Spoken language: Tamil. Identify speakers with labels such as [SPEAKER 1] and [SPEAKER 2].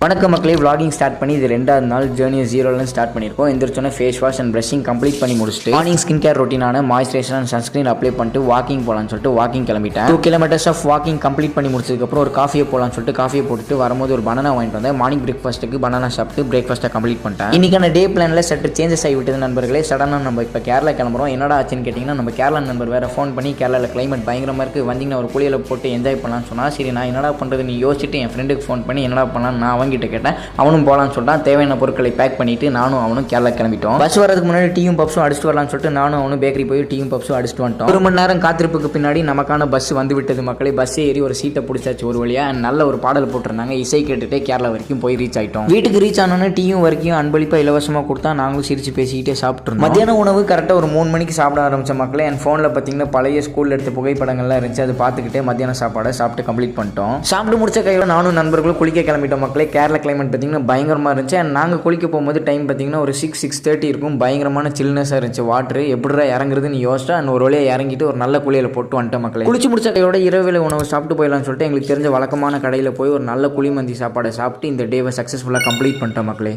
[SPEAKER 1] வணக்கம் மக்களே, vlogging ஸ்டார்ட் பண்ணி இது 2வது நாள் ஜேர்னியை 0ல ஸ்டார்ட் பண்ணியிருக்கோம். எந்திரிச்சோன்னே face wash and brushing complete பண்ணி முடிச்சுட்டு மார்னிங் ஸ்கின் கேர் ரொட்டீனான மாய்ஸ்சரைசர் அண்ட் சன்ஸ்கிரீன் அப்ளை பண்ணிட்டு வாக்கிங் போகலான்னு சொல்லிட்டு வாக்கிங் கிளம்பிட்டேன். 2 kilometers ஆஃப் வாக்கிங் கம்ப்ளீட் பண்ணி முடிச்சதுக்கப்புறம் ஒரு காஃபியை போகலான்னு சொல்லிட்டு காஃபியை போட்டுட்டு வரும்போது ஒரு பனானா வாங்கிட்டு வந்தேன். மார்னிங் பிரேக்ஃபாஸ்ட்டுக்கு பனானா சாப்பிட்டு பிரேக்ஃபாஸ்ட்டை கம்ப்ளீட் பண்ணிட்டேன். இன்னைக்கான டே பிளானில் சற்று சேஞ்சஸ் ஆகிவிட்டது நண்பர்களே. சடனாக நம்ம இப்போ கேரளா கிளம்புறோம். என்னடா ஆச்சுன்னு கேட்டிங்கன்னா, நம்ம கேரளா நண்பர் வேறு ஃபோன் பண்ணி கேரளாவில் கிளைமேட் பயங்கரமாக இருக்குது, வந்தீங்கன்னா ஒரு குளியலை போட்டு என்ஜாய் பண்ணலான்னு சொன்னால், சரி நான் என்னடா பண்ணுறது நீ யோசிச்சுட்டு என் ஃப்ரெண்டுக்கு ஃபோன் பண்ணி என்னடா பண்ணலான்னு நான் அவங்ககிட்ட கேட்டேன். அவனும் போகலான்னு சொல்லிட்டான். தேவையான பொருட்களை பேக் பண்ணிட்டு நானும் அவனும் கேரளா கிளம்பிட்டோம். பஸ் வரதுக்கு முன்னாடி டீயும் பப்ஸும் அடிச்சுட்டு வரலான்னு சொல்லிட்டு நானும் அவனும் பேக்கரி போய் டீயும் பப்ஸும் அடிச்சுட்டு வந்துட்டோம். 1 மணி நேரம் காத்திருப்புக்கு பின்னாடி நமக்கான பஸ் வந்து விட்டது மக்களே. பஸ் ஏறி ஒரு சீட்டை பிடிச்சாச்சு ஒரு வழியா. நல்ல ஒரு பாடல் போட்டிருந்தாங்க. இசை கேட்டுட்டு கேரளா வரைக்கும் போய் ரீச் ஆகிட்டோம். வீட்டுக்கு ரீச் ஆனோன்னு டீயும் வரைக்கும் அன்பளிப்பாக இலவசமாக கொடுத்தா நாங்களும் சிரிச்சு பேசிக்கிட்டே சாப்பிட்ருந்தோம். மத்தியான உணவு கரெக்டாக ஒரு 3 மணிக்கு சாப்பிட ஆரம்பிச்ச மக்களே. என் ஃபோனில் பார்த்தீங்கன்னா பழைய ஸ்கூலில் எடுத்த புகைப்படங்கள்லாம் இருந்துச்சு. அது பார்த்துக்கிட்டே மத்தியான சாப்பாடை சாப்பிட்டு கம்ப்ளீட் பண்ணிட்டோம். சாப்பிட்டு முடிச்ச கையோட நானும் நண்பர்களும் குளிக்க கிளம்பிட்டோம் மக்களே. கேரளா கிளைமேட் பார்த்தீங்கன்னா பயங்கரமாக இருந்துச்சு. நாங்கள் குளிக்க போகும்போது டைம் பார்த்தீங்கன்னா ஒரு 6-6:30 இருக்கும். பயங்கரமான சில்னஸாக இருந்துச்சு. வாட்ரு எப்படிடா இறங்குறதுன்னு யோசிச்சா ஒரு வழியாக இறங்கிட்டு ஒரு நல்ல குளியலை போட்டு வந்துட்டோம் மக்களே. குளிச்சு முடிச்ச கையோட இரவு உணவு சாப்பிட்டு போயிடலாம்னு சொல்லிட்டு எங்களுக்கு தெரிஞ்ச வழக்கமான கடையில் போய் ஒரு நல்ல குழிமந்தி சாப்பாடை சாப்பிட்டு இந்த டேவை சக்ஸஸ்ஃபுல்லாக கம்ப்ளீட் பண்ணிட்டோம் மக்களே.